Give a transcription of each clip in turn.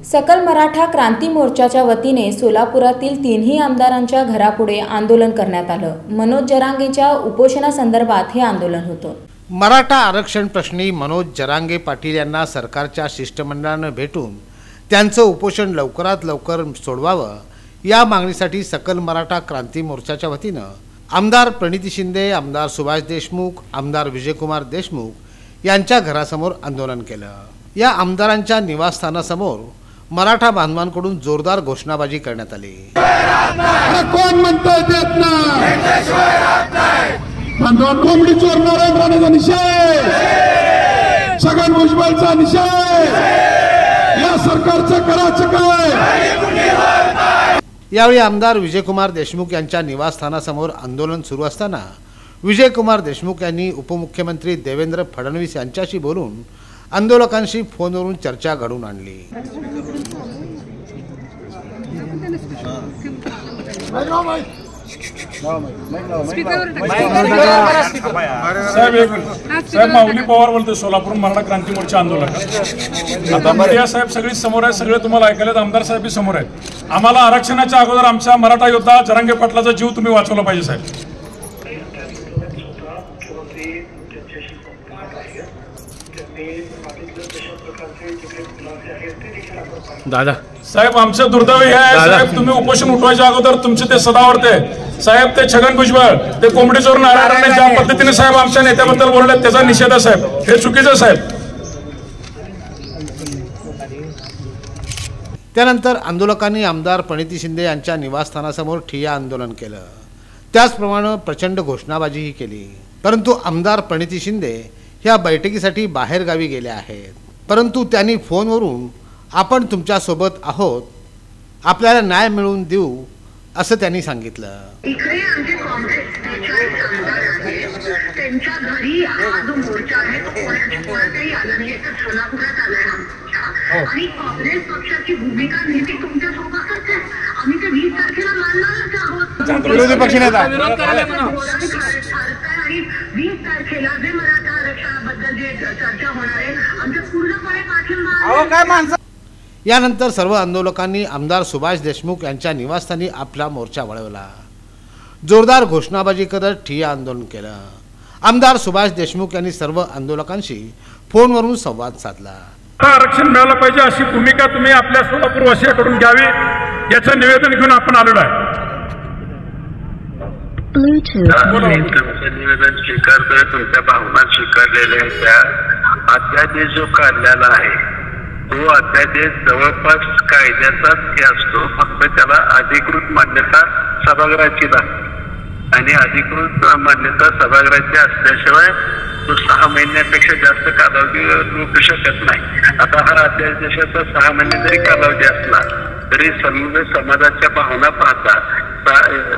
सकल मराठा क्रांती मोर्चाच्या वतीने सोलापुरातील तीनही आमदारांच्या घरापुढे आंदोलन करण्यात आलं। मनोज जरांगेच्या उपोषणासंदर्भात हे आंदोलन होतं। मराठा आरक्षण प्रश्नी मनोज जरांगे पाटील यांना सरकारच्या शिष्टमंडळाने भेटून त्यांचं उपोषण लवकरात लवकर सोडवावं या मागणीसाठी सकल मराठा क्रांती मोर्चाच्या वतीनं आमदार प्रणिती शिंदे, आमदार सुभाष देशमुख, आमदार विजयकुमार देशमुख यांच्या घरासमोर आंदोलन केलं। या आमदारांच्या निवासस्थानासमोर मराठा बांधवांकडून जोरदार घोषणाबाजी करण्यात आली। कोण म्हणतोय देत नाही बांधवान कोंबडी चोर नरेंद्राचा निषेध, छगन भुजबळचा निषेध, या सरकारचं करायचं काय। यावेळी आमदार विजयकुमार देशमुख यांच्या निवासस्थानासमोर आंदोलन सुरू असताना विजयकुमार देशमुख यांनी उपमुख्यमंत्री देवेंद्र फडणवीस यांच्याशी बोलून आंदोलकांशी फोनवरून चर्चा घडवून आणली। साहेब माऊली पवार बोलतोय, सोलापूर मराठा क्रांती मोर्चा आंदोलक। आता मीडिया साहेब सगळी समोर आहे, सगळे तुम्हाला ऐकायला आमदार साहेब समोर आहेत। आम्हाला आरक्षणाच्या अगोदर आमच्या मराठा योद्धा जरांगे पाटलाचा जीव तुम्ही वाचवला पाहिजे साहेब। दादा साहेब आमचं दुर्दैव हे आहे साहेब, तुम्ही उपोषण उठवायच्या अगोदर तुमचे ते सदावर्ते साहेब, ते छगन भुजबळ, ते कोंबडी चोर नारायण ज्या पद्धतीने साहेब आमच्या नेत्याबद्दल बोलले त्याचा निषेध आहे साहेब, हे चुकीचं साहेब। त्यानंतर आंदोलकांनी आमदार प्रणिती शिंदे यांच्या निवासस्थानासमोर ठिय्या आंदोलन केलं। त्याचप्रमाणे प्रचंड घोषणाबाजीही केली। परंतु आमदार प्रणिती शिंदे ह्या बैठकीसाठी बाहेर गावी गेल्या आहेत। परंतु त्यांनी फोनवरून आपण तुमच्या सोबत आहोत, आपल्याला न्याय मिळवून देऊ असं त्यांनी सांगितलं। इकडे आमचे काँग्रेसचे आमदार आहेत, त्यांच्या घरी हा जो मोर्चा आहे तो कोणाच्याही आला नाही, तर सोलापुरात आलाय हा मोर्चा। आणि काँग्रेस पक्षाची भूमिका नेहमी तुमच्या सोबतच आहे। आम्ही ते 20 तारखेला मानणारच आहोत। विरोधी पक्षनेता आणि 20 तारखेला जे मराठा आरक्षणाबद्दल जे चर्चा होणार आहे आमच्या पूर्णपणे पाठिंबा। यानंतर सर्व आंदोलकांनी आमदार सुभाष देशमुख यांच्या निवासस्थानी आपला मोर्चा वळवला। जोरदार घोषणाबाजी करत ठिय्या आंदोलन केलं। आमदार सुभाष देशमुख यांनी सर्व आंदोलकांशी फोनवरून संवाद साधला। आरक्षण मिळालं पाहिजे अशी भूमिका तुम्ही आपल्या सोलापूर वासियांकडून घ्यावी याचं निवेदन घेऊन आपण आलेलो आहे। निवेदन स्वीकारतोय, तुमच्या भावना स्वीकारलेल्या त्या अध्यादेश जो काढलेला आहे तो अध्यादेश जवळपास कायद्याचाच हे असतो, फक्त त्याला अधिकृत मान्यता सभागृहाची लागते आणि अधिकृत मान्यता सभागृहाची असल्याशिवाय तो 6 महिन्यापेक्षा जास्त कालावधी रोखू शकत नाही। आता हा अध्यादेशाचा 6 महिने जरी कालावधी असला तरी समजा समाजाच्या भावना पाहता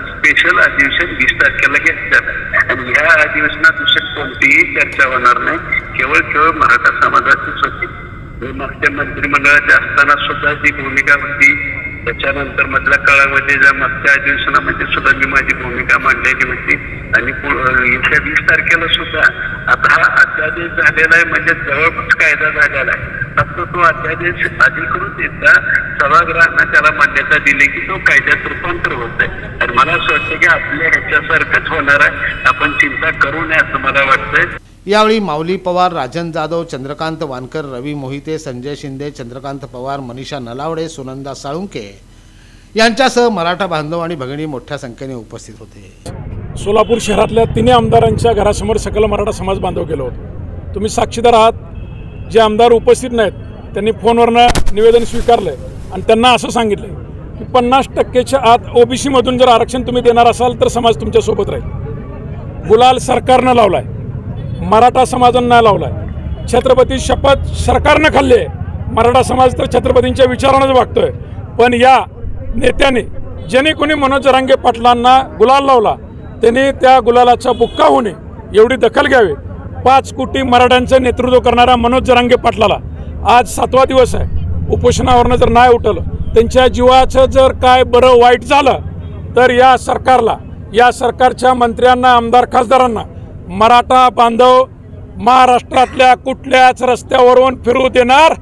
स्पेशल अधिवेशन 20 तारखेला घेतलं आणि ह्या अधिवेशनात दुसरी कोणतीही चर्चा होणार नाही, केवळ मराठा समाजाचीच होती। मागच्या मंत्रिमंडळाच्या असताना सुद्धा जी भूमिका होती, त्याच्यानंतर मधल्या काळामध्ये ज्या मागच्या अधिवेशनामध्ये सुद्धा मी माझी भूमिका मांडलेली होती आणि येत्या 20 तारखेला सुद्धा आता हा अध्यादेश झालेला आहे, म्हणजे जवळपास कायदा झालेला आहे। फक्त तो अध्यादेश अधिकृत एकदा सभागृहांना त्याला मान्यता दिली की तो कायद्यात रूपांतर होत आहे। आणि मला असं वाटतं की आपल्या ह्याच्यासारखंच होणार आहे, आपण चिंता करू नये असं मला वाटतंय। यावेळी माऊली पवार, राजन जाधव, चंद्रकांत वानकर, रवी मोहिते, संजय शिंदे, चंद्रकांत पवार, मनीषा नलावडे, सुनंदा साळुंके यांच्यासह मराठा बांधव आणि भगिनी मोठ्या संख्येने उपस्थित होते। सोलापूर शहरातल्या तिन्ही आमदारांच्या घरासमोर सकल मराठा समाज बांधव गेलो होतो। तुम्ही साक्षीदार आहात। जे आमदार उपस्थित नाहीत त्यांनी फोनवरनं निवेदन स्वीकारलंय आणि त्यांना असं सांगितलंय की 50%च्या आत ओबीसी मधून जर आरक्षण तुम्ही देणार असाल तर समाज तुमच्या सोबत राहील। गुलाल सरकारनं लावलाय, मराठा समाजानं नाही लावलाय। छत्रपती शपथ सरकारनं खाल्ली आहे, मराठा समाज तर छत्रपतींच्या विचारानंच वागतोय। पण या नेत्याने ज्याने कोणी मनोज जरांगे पाटलांना गुलाल लावला त्यांनी त्या गुलालाचा बुक्का होणे एवढी दखल घ्यावी। 5 कोटी मराठ्यांचं नेतृत्व करणाऱ्या मनोज जरांगे पाटलाला आज 7वा दिवस आहे, उपोषणावरनं जर नाही उठलं, त्यांच्या जीवाचं जर काय बरं वाईट झालं तर या सरकारला, या सरकारच्या मंत्र्यांना, आमदार खासदारांना मराठा बांधव महाराष्ट्रातल्या कुठल्याच रस्त्यावरून फिरू देणार